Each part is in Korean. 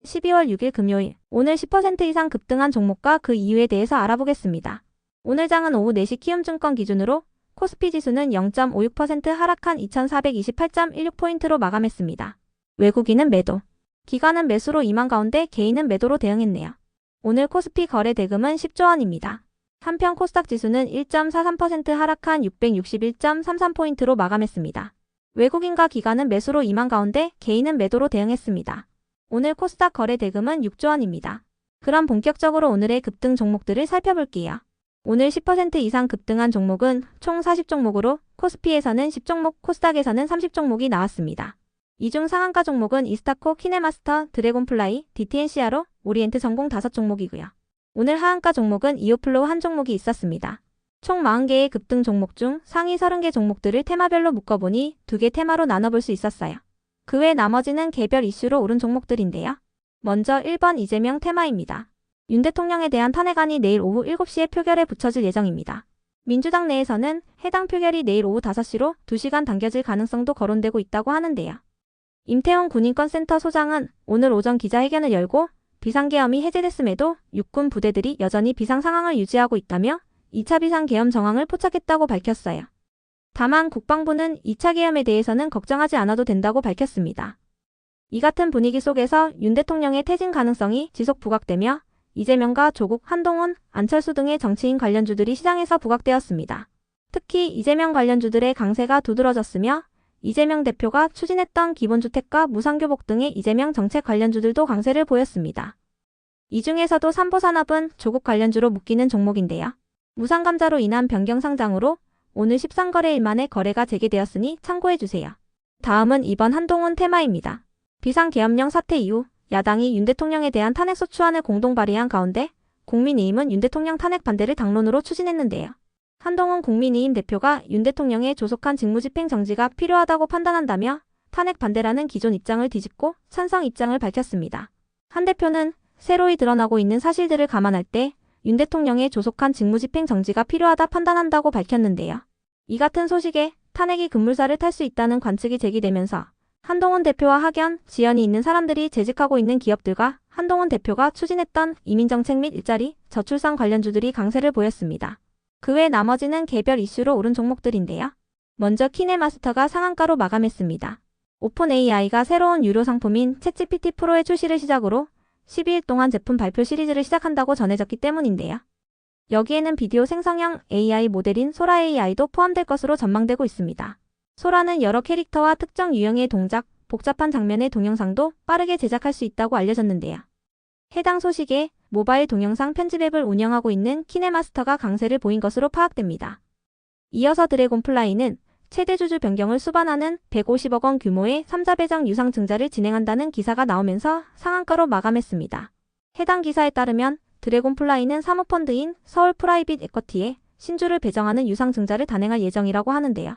12월 6일 금요일, 오늘 10% 이상 급등한 종목과 그 이유에 대해서 알아보겠습니다. 오늘 장은 오후 4시 키움증권 기준으로 코스피 지수는 0.56% 하락한 2428.16포인트로 마감했습니다. 외국인은 매도, 기관은 매수로 임한 가운데 개인은 매도로 대응했네요. 오늘 코스피 거래 대금은 10조 원입니다. 한편 코스닥 지수는 1.43% 하락한 661.33포인트로 마감했습니다. 외국인과 기관은 매수로 임한 가운데 개인은 매도로 대응했습니다. 오늘 코스닥 거래 대금은 6조 원입니다. 그럼 본격적으로 오늘의 급등 종목들을 살펴볼게요. 오늘 10% 이상 급등한 종목은 총 40종목으로 코스피에서는 10종목, 코스닥에서는 30종목이 나왔습니다. 이 중 상한가 종목은 이스타코, 키네마스터, 드래곤플라이, DTNCRO, 오리엔트 전공 5종목이고요. 오늘 하한가 종목은 이오플로우 한 종목이 있었습니다. 총 40개의 급등 종목 중 상위 30개 종목들을 테마별로 묶어보니 2개 테마로 나눠볼 수 있었어요. 그 외 나머지는 개별 이슈로 오른 종목들인데요. 먼저 1번 이재명 테마입니다. 윤 대통령에 대한 탄핵안이 내일 오후 7시에 표결에 붙여질 예정입니다. 민주당 내에서는 해당 표결이 내일 오후 5시로 2시간 당겨질 가능성도 거론되고 있다고 하는데요. 임태훈 군인권센터 소장은 오늘 오전 기자회견을 열고 비상계엄이 해제됐음에도 육군 부대들이 여전히 비상 상황을 유지하고 있다며 2차 비상계엄 정황을 포착했다고 밝혔어요. 다만 국방부는 2차 계엄에 대해서는 걱정하지 않아도 된다고 밝혔습니다. 이 같은 분위기 속에서 윤 대통령의 퇴진 가능성이 지속 부각되며 이재명과 조국, 한동훈, 안철수 등의 정치인 관련주들이 시장에서 부각되었습니다. 특히 이재명 관련주들의 강세가 두드러졌으며 이재명 대표가 추진했던 기본주택과 무상교복 등의 이재명 정책 관련주들도 강세를 보였습니다. 이 중에서도 삼보산업은 조국 관련주로 묶이는 종목인데요. 무상감자로 인한 변경 상장으로 오늘 13거래일 만에 거래가 재개되었으니 참고해주세요. 다음은 이번 한동훈 테마입니다. 비상계엄령 사태 이후 야당이 윤 대통령에 대한 탄핵소추안을 공동 발의한 가운데 국민의힘은 윤 대통령 탄핵 반대를 당론으로 추진했는데요. 한동훈 국민의힘 대표가 윤 대통령의 조속한 직무집행 정지가 필요하다고 판단한다며 탄핵 반대라는 기존 입장을 뒤집고 찬성 입장을 밝혔습니다. 한 대표는 새로이 드러나고 있는 사실들을 감안할 때 윤 대통령의 조속한 직무집행 정지가 필요하다 판단한다고 밝혔는데요. 이 같은 소식에 탄핵이 급물살을 탈 수 있다는 관측이 제기되면서 한동훈 대표와 학연, 지연이 있는 사람들이 재직하고 있는 기업들과 한동훈 대표가 추진했던 이민정책 및 일자리, 저출산 관련주들이 강세를 보였습니다. 그 외 나머지는 개별 이슈로 오른 종목들인데요. 먼저 키네마스터가 상한가로 마감했습니다. 오픈 AI가 새로운 유료 상품인 챗GPT 프로의 출시를 시작으로 12일 동안 제품 발표 시리즈를 시작한다고 전해졌기 때문인데요. 여기에는 비디오 생성형 AI 모델인 소라 AI도 포함될 것으로 전망되고 있습니다. 소라는 여러 캐릭터와 특정 유형의 동작, 복잡한 장면의 동영상도 빠르게 제작할 수 있다고 알려졌는데요. 해당 소식에 모바일 동영상 편집 앱을 운영하고 있는 키네마스터가 강세를 보인 것으로 파악됩니다. 이어서 드래곤플라이는 최대 주주 변경을 수반하는 150억 원 규모의 3자 배정 유상 증자를 진행한다는 기사가 나오면서 상한가로 마감했습니다. 해당 기사에 따르면 드래곤플라이는 사모펀드인 서울 프라이빗 에쿼티에 신주를 배정하는 유상 증자를 단행할 예정이라고 하는데요.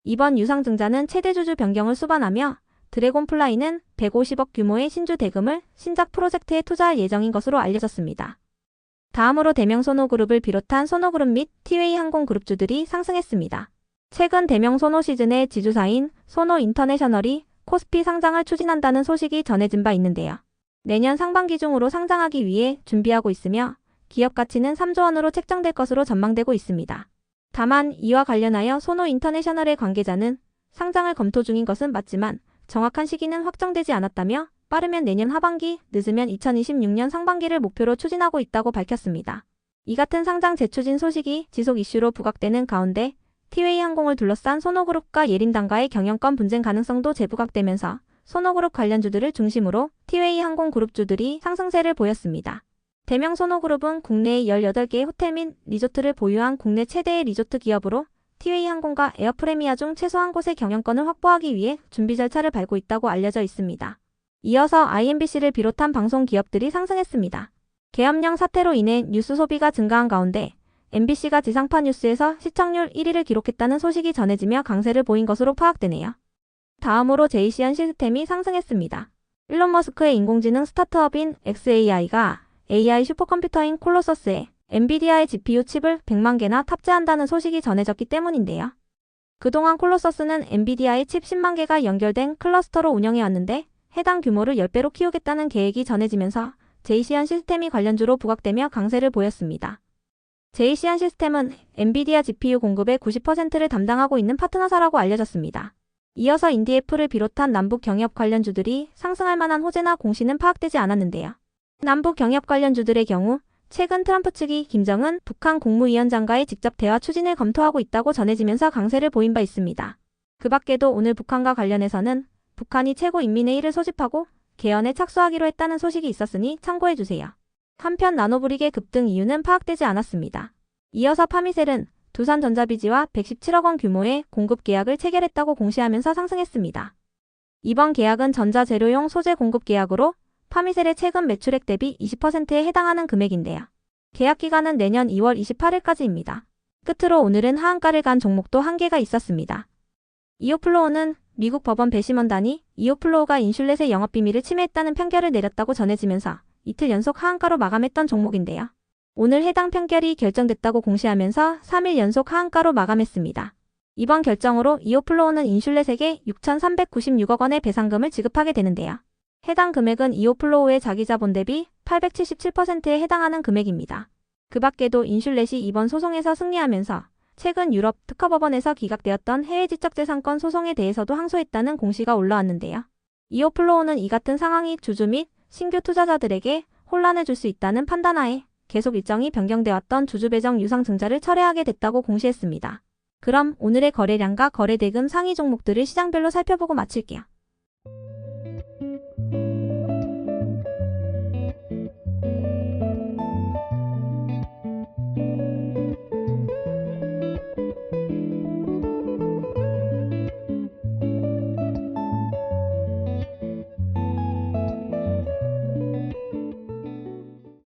이번 유상 증자는 최대 주주 변경을 수반하며 드래곤플라이는 150억 규모의 신주 대금을 신작 프로젝트에 투자할 예정인 것으로 알려졌습니다. 다음으로 대명 소노그룹을 비롯한 소노그룹 및 티웨이 항공그룹주들이 상승했습니다. 최근 대명 소노 시즌의 지주사인 소노 인터내셔널이 코스피 상장을 추진한다는 소식이 전해진 바 있는데요. 내년 상반기 중으로 상장하기 위해 준비하고 있으며 기업 가치는 3조 원으로 책정될 것으로 전망되고 있습니다. 다만 이와 관련하여 소노 인터내셔널의 관계자는 상장을 검토 중인 것은 맞지만 정확한 시기는 확정되지 않았다며 빠르면 내년 하반기, 늦으면 2026년 상반기를 목표로 추진하고 있다고 밝혔습니다. 이 같은 상장 재추진 소식이 지속 이슈로 부각되는 가운데 티웨이 항공을 둘러싼 소노그룹과 예림당과의 경영권 분쟁 가능성도 재부각되면서 소노그룹 관련주들을 중심으로 티웨이 항공 그룹주들이 상승세를 보였습니다. 대명 소노그룹은 국내의 18개의 호텔 및 리조트를 보유한 국내 최대의 리조트 기업으로 티웨이 항공과 에어프레미아 중 최소 한 곳의 경영권을 확보하기 위해 준비 절차를 밟고 있다고 알려져 있습니다. 이어서 IMBC를 비롯한 방송 기업들이 상승했습니다. 계엄령 사태로 인해 뉴스 소비가 증가한 가운데 MBC가 지상파 뉴스에서 시청률 1위를 기록했다는 소식이 전해지며 강세를 보인 것으로 파악되네요. 다음으로 JCN 시스템이 상승했습니다. 일론 머스크의 인공지능 스타트업인 xAI가 AI 슈퍼컴퓨터인 콜로서스에 엔비디아의 GPU 칩을 100만 개나 탑재한다는 소식이 전해졌기 때문인데요. 그동안 콜로서스는 엔비디아의 칩 10만 개가 연결된 클러스터로 운영해왔는데 해당 규모를 10배로 키우겠다는 계획이 전해지면서 제이시안 시스템이 관련주로 부각되며 강세를 보였습니다. 제이시안 시스템은 엔비디아 GPU 공급의 90%를 담당하고 있는 파트너사라고 알려졌습니다. 이어서 인디애플을 비롯한 남북 경협 관련주들이 상승할 만한 호재나 공시는 파악되지 않았는데요. 남북 경협 관련주들의 경우 최근 트럼프 측이 김정은 북한 국무위원장과의 직접 대화 추진을 검토하고 있다고 전해지면서 강세를 보인 바 있습니다. 그 밖에도 오늘 북한과 관련해서는 북한이 최고인민회의를 소집하고 개헌에 착수하기로 했다는 소식이 있었으니 참고해주세요. 한편 나노브릭의 급등 이유는 파악되지 않았습니다. 이어서 파미셀은 두산전자비지와 117억 원 규모의 공급 계약을 체결했다고 공시하면서 상승했습니다. 이번 계약은 전자재료용 소재 공급 계약으로 파미셀의 최근 매출액 대비 20%에 해당하는 금액인데요. 계약 기간은 내년 2월 28일까지입니다. 끝으로 오늘은 하한가를 간 종목도 한 개가 있었습니다. 이오플로우는 미국 법원 배심원단이 이오플로우가 인슐렛의 영업비밀을 침해했다는 판결을 내렸다고 전해지면서 이틀 연속 하한가로 마감했던 종목인데요. 오늘 해당 판결이 결정됐다고 공시하면서 3일 연속 하한가로 마감했습니다. 이번 결정으로 이오플로우는 인슐렛에게 6,396억 원의 배상금을 지급하게 되는데요. 해당 금액은 이오플로우의 자기자본 대비 877%에 해당하는 금액입니다. 그 밖에도 인슐렛이 이번 소송에서 승리하면서 최근 유럽 특허법원에서 기각되었던 해외 지적재산권 소송에 대해서도 항소했다는 공시가 올라왔는데요. 이오플로우는 이 같은 상황이 주주 및 신규 투자자들에게 혼란을 줄 수 있다는 판단하에 계속 일정이 변경돼 왔던 주주 배정 유상 증자를 철회하게 됐다고 공시했습니다. 그럼 오늘의 거래량과 거래대금 상위 종목들을 시장별로 살펴보고 마칠게요.